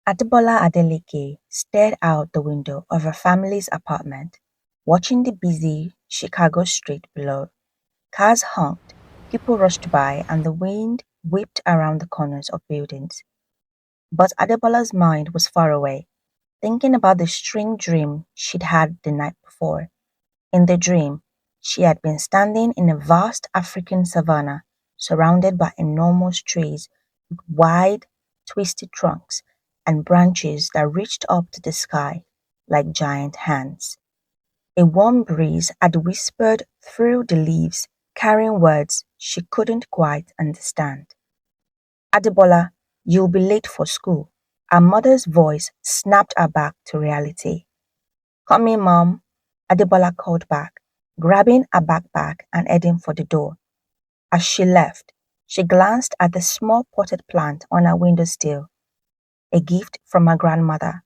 Adebola Adeleke stared out the window of her family's apartment, watching the busy Chicago street below. Cars honked, people rushed by, and the wind whipped around the corners of buildings. But Adebola's mind was far away, thinking about the strange dream she'd had the night before. In the dream, she had been standing in a vast African savanna surrounded by enormous trees with wide, twisted trunks and branches that reached up to the sky like giant hands. A warm breeze had whispered through the leaves, carrying words she couldn't quite understand. Adebola, you'll be late for school. Her mother's voice snapped her back to reality. Coming, Mom, Adebola called back, grabbing her backpack and heading for the door. As she left, she glanced at the small potted plant on her windowsill, a gift from her grandmother.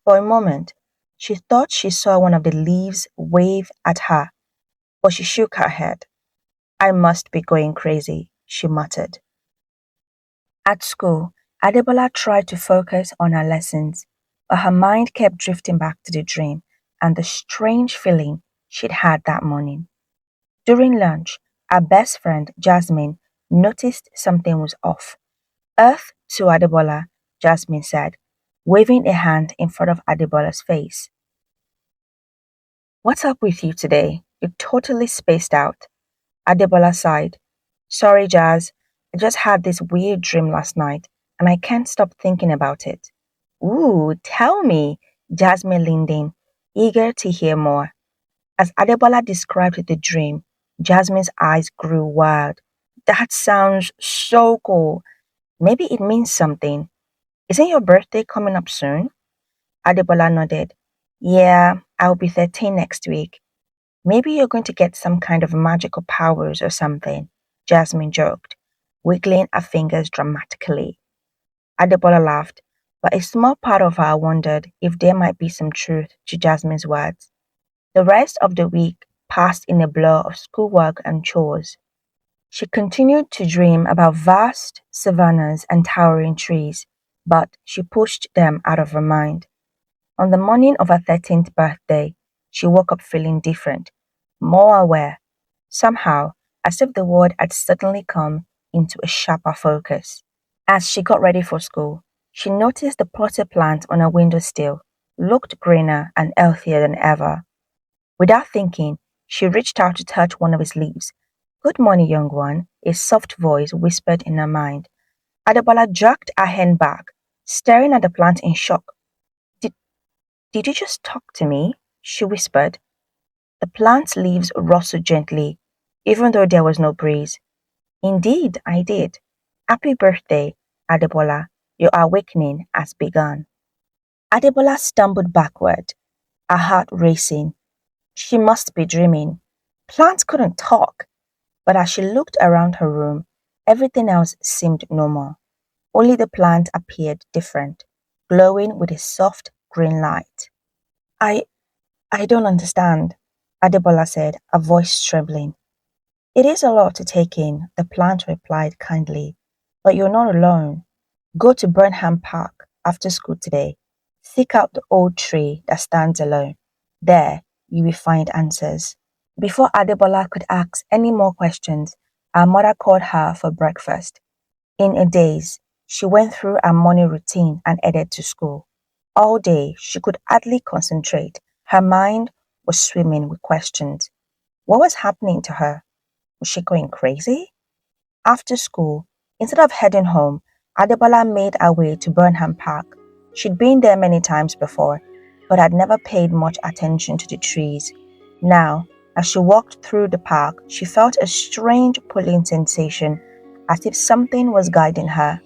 For a moment, she thought she saw one of the leaves wave at her, but she shook her head. I must be going crazy, she muttered. At school, Adebola tried to focus on her lessons, but her mind kept drifting back to the dream and the strange feeling she'd had that morning. During lunch, her best friend, Jasmine, noticed something was off. Earth to Adebola, Jasmine said, waving a hand in front of Adebola's face. What's up with you today? You're totally spaced out. Adebola sighed. Sorry, Jazz. I just had this weird dream last night, and I can't stop thinking about it. Ooh, tell me, Jasmine leaned in, eager to hear more. As Adebola described the dream, Jasmine's eyes grew wide. That sounds so cool. Maybe it means something. Isn't your birthday coming up soon? Adebola nodded. Yeah, I'll be 13 next week. Maybe you're going to get some kind of magical powers or something, Jasmine joked, wiggling her fingers dramatically. Adebola laughed, but a small part of her wondered if there might be some truth to Jasmine's words. The rest of the week passed in a blur of schoolwork and chores. She continued to dream about vast savannas and towering trees, but she pushed them out of her mind. On the morning of her 13th birthday, she woke up feeling different, more aware, somehow as if the world had suddenly come into a sharper focus. As she got ready for school, she noticed the potted plant on her windowsill looked greener and healthier than ever. Without thinking, she reached out to touch one of its leaves. Good morning, young one, a soft voice whispered in her mind. Adebola jerked her hand back, staring at the plant in shock. Did you just talk to me? She whispered. The plant's leaves rustled gently, even though there was no breeze. Indeed, I did. Happy birthday, Adebola. Your awakening has begun. Adebola stumbled backward, her heart racing. She must be dreaming. Plants couldn't talk. But as she looked around her room, everything else seemed normal. Only the plant appeared different, glowing with a soft green light. I I don't understand, Adebola said, her voice trembling. It is a lot to take in, the plant replied kindly, but you're not alone. Go to Burnham Park after school today. Seek out the old tree that stands alone. There, you will find answers. Before Adebola could ask any more questions, her mother called her for breakfast. In a daze, she went through her morning routine and headed to school. All day, she could hardly concentrate. Her mind was swimming with questions. What was happening to her? Was she going crazy? After school, instead of heading home, Adebola made her way to Burnham Park. She'd been there many times before, but had never paid much attention to the trees. Now, as she walked through the park, she felt a strange pulling sensation, as if something was guiding her.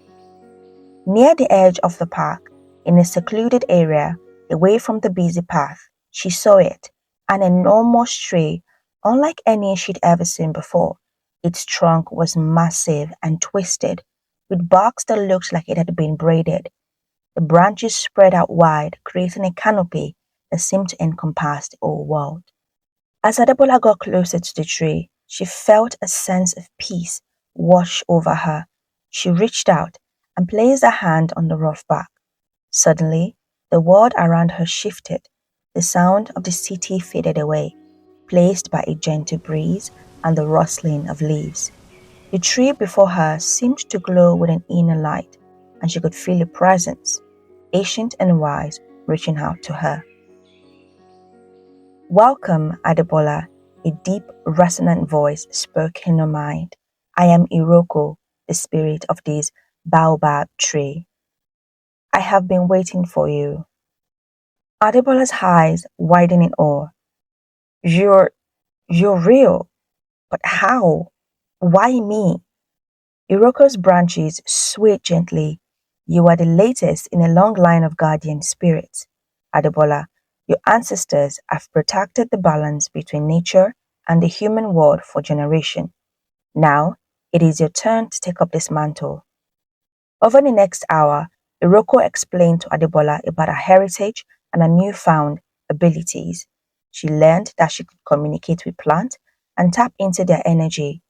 Near the edge of the park, in a secluded area, away from the busy path, she saw it, an enormous tree, unlike any she'd ever seen before. Its trunk was massive and twisted, with bark that looked like it had been braided. The branches spread out wide, creating a canopy that seemed to encompass the whole world. As Adebola got closer to the tree, she felt a sense of peace wash over her. She reached out and placed her hand on the rough bark. Suddenly, the world around her shifted. The sound of the city faded away, placed by a gentle breeze and the rustling of leaves. The tree before her seemed to glow with an inner light, and she could feel a presence, ancient and wise, reaching out to her. Welcome, Adebola, a deep, resonant voice spoke in her mind. I am IROKO, the spirit of this baobab tree. I have been waiting for you. Adebola's eyes widened in awe. You're, you're real, but how? Why me? Iroko's branches swayed gently. You are the latest in a long line of guardian spirits. Adebola, your ancestors have protected the balance between nature and the human world for generations. Now, it is your turn to take up this mantle. Over the next hour, Iroko explained to Adebola about her heritage and her newfound abilities. She learned that she could communicate with plants and tap into their energy,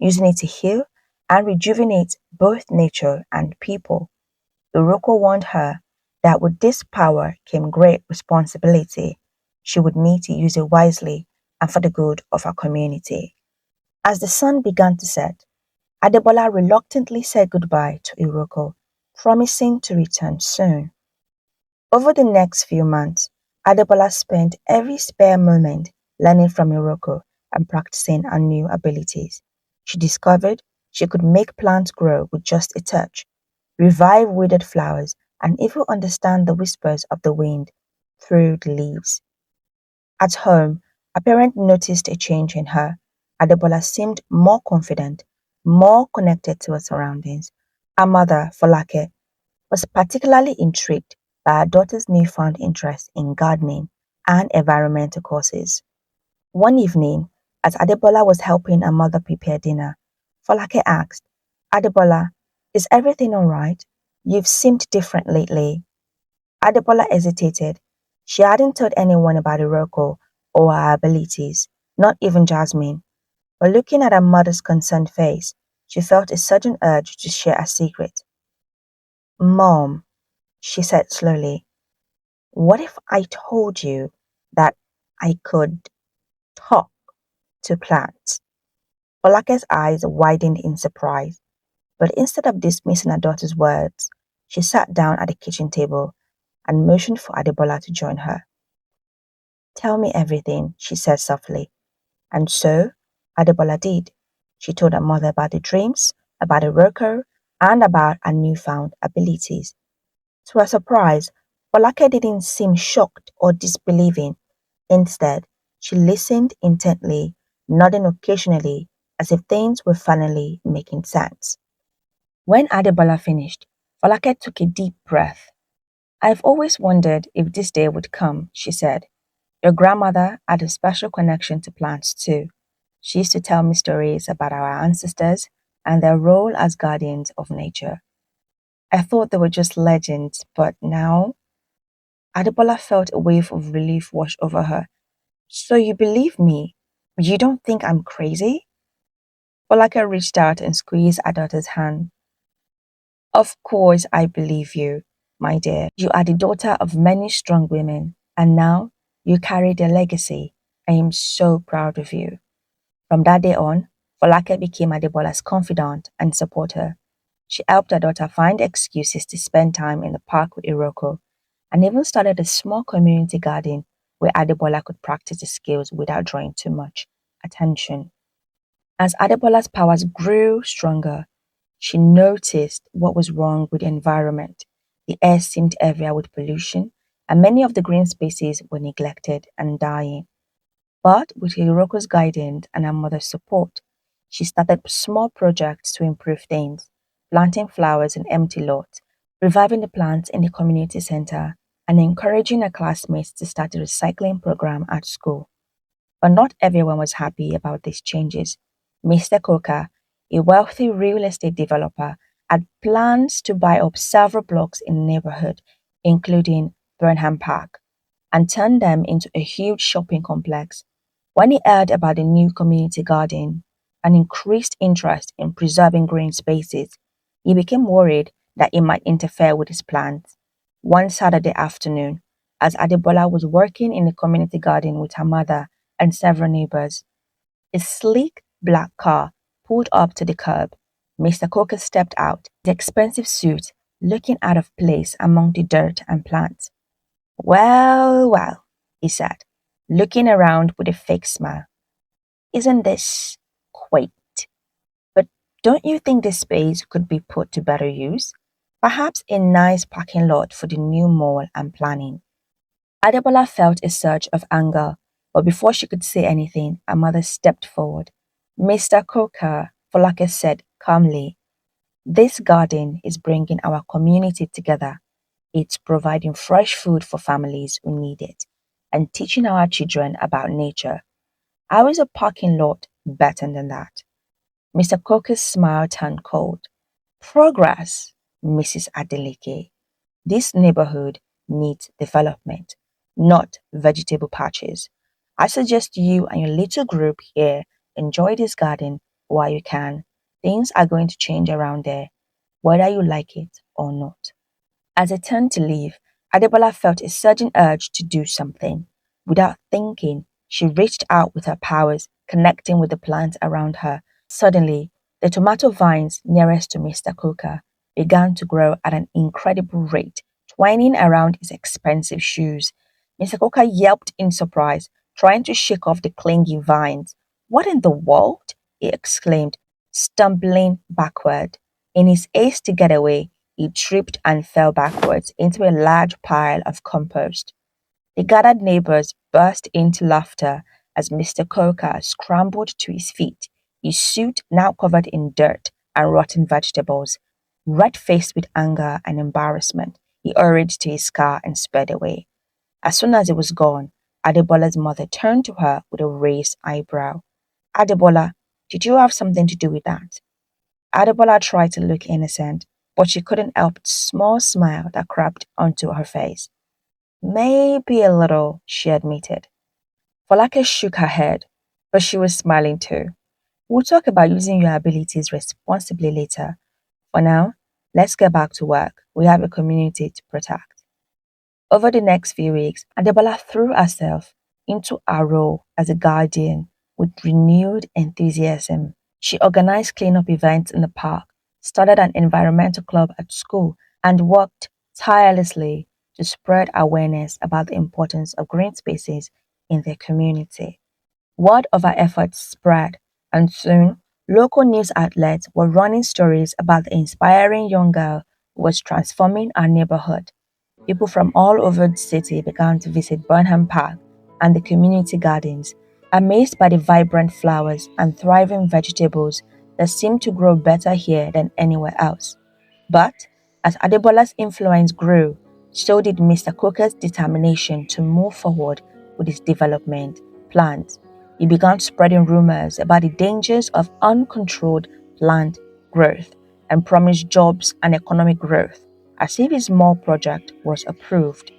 using it to heal and rejuvenate both nature and people. Iroko warned her that with this power came great responsibility. She would need to use it wisely and for the good of her community. As the sun began to set, Adebola reluctantly said goodbye to Iroko, promising to return soon. Over the next few months, Adebola spent every spare moment learning from Iroko and practicing her new abilities. She discovered she could make plants grow with just a touch, revive withered flowers, and even understand the whispers of the wind through the leaves. At home, a parent noticed a change in her. Adebola seemed more confident, more connected to her surroundings. Her mother, Folake, was particularly intrigued by her daughter's newfound interest in gardening and environmental causes. One evening, as Adebola was helping her mother prepare dinner, Folake asked, Adebola, is everything all right? You've seemed different lately. Adebola hesitated. She hadn't told anyone about Iroko or her abilities, not even Jasmine. But looking at her mother's concerned face, she felt a sudden urge to share a secret. Mom, she said slowly, what if I told you that I could talk to plants? Olake's eyes widened in surprise, but instead of dismissing her daughter's words, she sat down at the kitchen table and motioned for Adebola to join her. Tell me everything, she said softly. And so, Adebola did. She told her mother about the dreams, about Iroko, and about her newfound abilities. To her surprise, Folake didn't seem shocked or disbelieving. Instead, she listened intently, nodding occasionally as if things were finally making sense. When Adebola finished, Folake took a deep breath. I've always wondered if this day would come, she said. Your grandmother had a special connection to plants too. She used to tell me stories about our ancestors and their role as guardians of nature. I thought they were just legends, but now Adebola felt a wave of relief wash over her. So you believe me? You don't think I'm crazy? Folake reached out and squeezed her daughter's hand. Of course I believe you, my dear. You are the daughter of many strong women, and now you carry their legacy. I am so proud of you. From that day on, Folake became Adebola's confidant and supporter. She helped her daughter find excuses to spend time in the park with Iroko, and even started a small community garden where Adebola could practice the skills without drawing too much attention. As Adebola's powers grew stronger, she noticed what was wrong with the environment. The air seemed heavier with pollution, and many of the green spaces were neglected and dying. But with Hiroko's guidance and her mother's support, she started small projects to improve things, planting flowers in empty lots, reviving the plants in the community center, and encouraging her classmates to start a recycling program at school. But not everyone was happy about these changes. Mr. Coker, a wealthy real estate developer, had plans to buy up several blocks in the neighborhood, including Burnham Park, and turn them into a huge shopping complex. When he heard about the new community garden and increased interest in preserving green spaces, he became worried that it might interfere with his plans. One Saturday afternoon, as Adebola was working in the community garden with her mother and several neighbors, a sleek black car pulled up to the curb. Mr. Coker stepped out, his expensive suit looking out of place among the dirt and plants. Well, well, he said, looking around with a fake smile. Isn't this quaint? But don't you think this space could be put to better use? Perhaps a nice parking lot for the new mall I'm planning. Adebola felt a surge of anger, but before she could say anything, her mother stepped forward. Mr. Coker, Folake said calmly, this garden is bringing our community together. It's providing fresh food for families who need it and teaching our children about nature. How is a parking lot better than that? Mr. Coker's smile turned cold. Progress, Mrs. Adeleke. This neighborhood needs development, not vegetable patches. I suggest you and your little group here enjoy this garden while you can. Things are going to change around there, whether you like it or not. As I turned to leave, Adebola felt a sudden urge to do something. Without thinking, she reached out with her powers, connecting with the plants around her. Suddenly, the tomato vines nearest to Mr. Coker began to grow at an incredible rate, twining around his expensive shoes. Mr. Coker yelped in surprise, trying to shake off the clingy vines. What in the world? He exclaimed, stumbling backward. In his haste to get away, he tripped and fell backwards into a large pile of compost. The gathered neighbors burst into laughter as Mr. Coker scrambled to his feet, his suit now covered in dirt and rotten vegetables. Red faced with anger and embarrassment, he hurried to his car and sped away. As soon as he was gone, Adebola's mother turned to her with a raised eyebrow. Adebola, did you have something to do with that? Adebola tried to look innocent, but she couldn't help the small smile that crept onto her face. Maybe a little, she admitted. Folake shook her head, but she was smiling too. We'll talk about using your abilities responsibly later. For now, let's get back to work. We have a community to protect. Over the next few weeks, Adebola threw herself into her role as a guardian with renewed enthusiasm. She organized cleanup events in the park, started an environmental club at school, and worked tirelessly to spread awareness about the importance of green spaces in their community. Word of her efforts spread, and soon local news outlets were running stories about the inspiring young girl who was transforming our neighborhood. People from all over the city began to visit Burnham Park and the community gardens, amazed by the vibrant flowers and thriving vegetables that seemed to grow better here than anywhere else. But as Adebola's influence grew, so did Mr. Coker's determination to move forward with his development plans. He began spreading rumors about the dangers of uncontrolled plant growth and promised jobs and economic growth as if his small project was approved.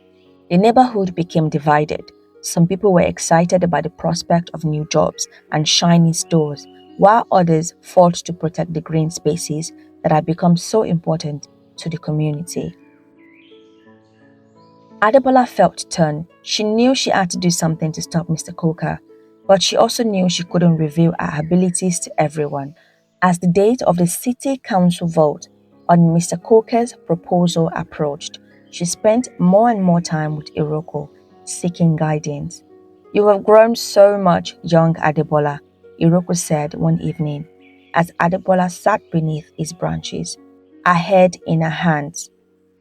The neighborhood became divided. Some people were excited about the prospect of new jobs and shiny stores, while others fought to protect the green spaces that had become so important to the community. Adebola felt torn. She knew she had to do something to stop Mr. Coker, but she also knew she couldn't reveal her abilities to everyone. As the date of the city council vote on Mr. Coker's proposal approached, she spent more and more time with IROKO, seeking guidance. You have grown so much, young Adebola, IROKO said one evening, as Adebola sat beneath his branches, her head in her hands.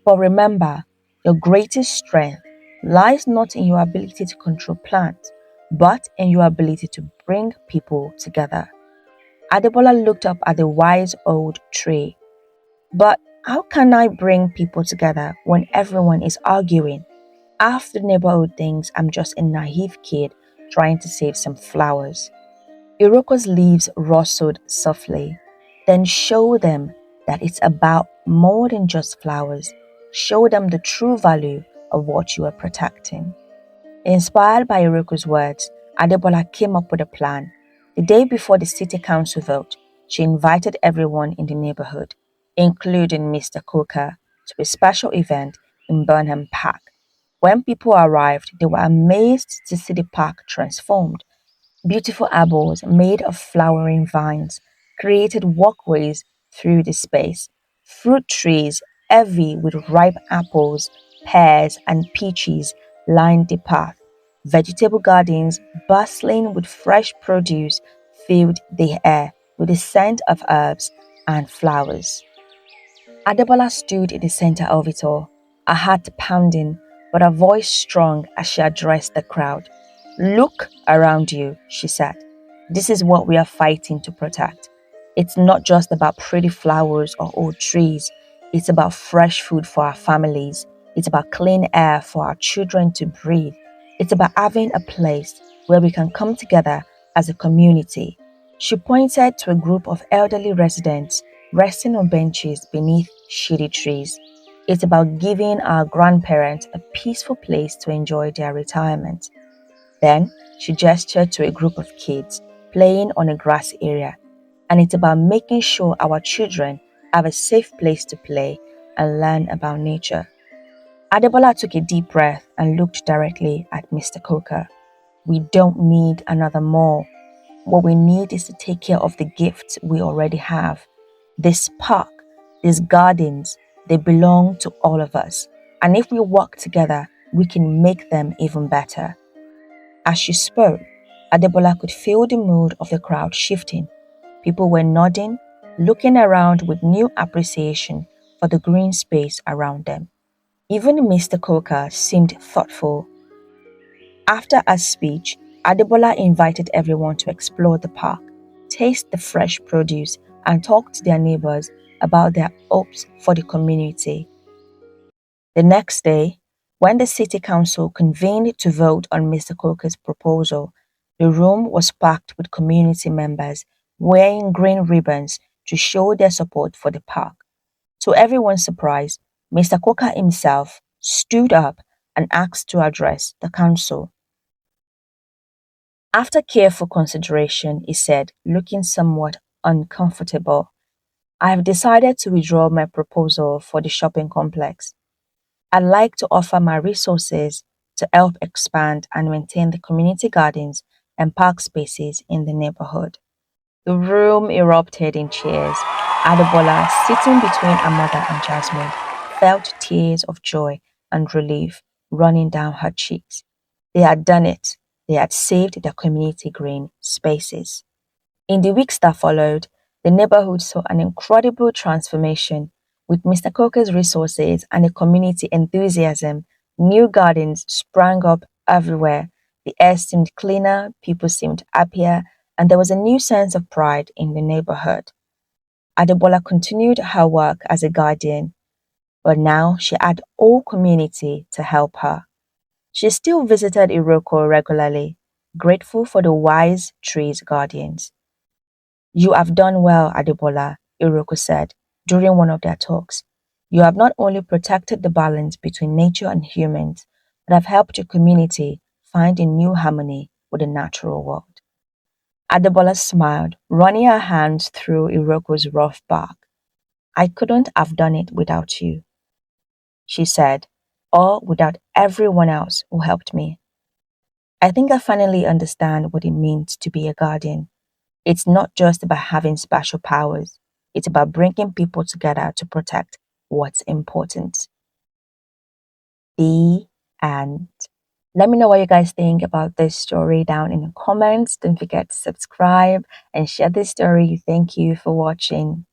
But remember, your greatest strength lies not in your ability to control plants, but in your ability to bring people together. Adebola looked up at the wise old tree. But how can I bring people together when everyone is arguing? Half the neighborhood thinks I'm just a naive kid trying to save some flowers. Iroko's leaves rustled softly. Then show them that it's about more than just flowers. Show them the true value of what you are protecting. Inspired by Iroko's words, Adebola came up with a plan. The day before the city council vote, she invited everyone in the neighborhood, including Mr. Coker, to a special event in Burnham Park. When people arrived, they were amazed to see the park transformed. Beautiful arbors made of flowering vines created walkways through the space. Fruit trees heavy with ripe apples, pears, and peaches lined the path. Vegetable gardens bustling with fresh produce filled the air with the scent of herbs and flowers. Adebola stood in the center of it all, her heart pounding, but her voice strong as she addressed the crowd. Look around you, she said. This is what we are fighting to protect. It's not just about pretty flowers or old trees. It's about fresh food for our families. It's about clean air for our children to breathe. It's about having a place where we can come together as a community. She pointed to a group of elderly residents resting on benches beneath shady trees. It's about giving our grandparents a peaceful place to enjoy their retirement. Then she gestured to a group of kids playing on a grass area, and it's about making sure our children have a safe place to play and learn about nature. Adebola took a deep breath and looked directly at Mr. Coker. We don't need another mall. What we need is to take care of the gifts we already have. This park, these gardens, they belong to all of us. And if we work together, we can make them even better. As she spoke, Adebola could feel the mood of the crowd shifting. People were nodding, looking around with new appreciation for the green space around them. Even Mr. Coker seemed thoughtful. After her speech, Adebola invited everyone to explore the park, taste the fresh produce, and talk to their neighbors about their hopes for the community. The next day, when the city council convened to vote on Mr. Coker's proposal, the room was packed with community members wearing green ribbons to show their support for the park. To everyone's surprise, Mr. Coker himself stood up and asked to address the council. After careful consideration, he said, looking somewhat uncomfortable, I have decided to withdraw my proposal for the shopping complex. I'd like to offer my resources to help expand and maintain the community gardens and park spaces in the neighborhood. The room erupted in cheers. Adebola, sitting between her mother and Jasmine, felt tears of joy and relief running down her cheeks. They had done it. They had saved their community green spaces. In the weeks that followed, the neighborhood saw an incredible transformation. With Mr. Coker's resources and the community enthusiasm, new gardens sprang up everywhere. The air seemed cleaner, people seemed happier, and there was a new sense of pride in the neighborhood. Adebola continued her work as a guardian, but now she had whole community to help her. She still visited IROKO regularly, grateful for the wise trees guardians. You have done well, Adebola, IROKO said during one of their talks. You have not only protected the balance between nature and humans, but have helped your community find a new harmony with the natural world. Adebola smiled, running her hands through IROKO's rough bark. I couldn't have done it without you, she said, or without everyone else who helped me. I think I finally understand what it means to be a guardian. It's not just about having special powers. It's about bringing people together to protect what's important. The end. Let me know what you guys think about this story down in the comments. Don't forget to subscribe and share this story. Thank you for watching.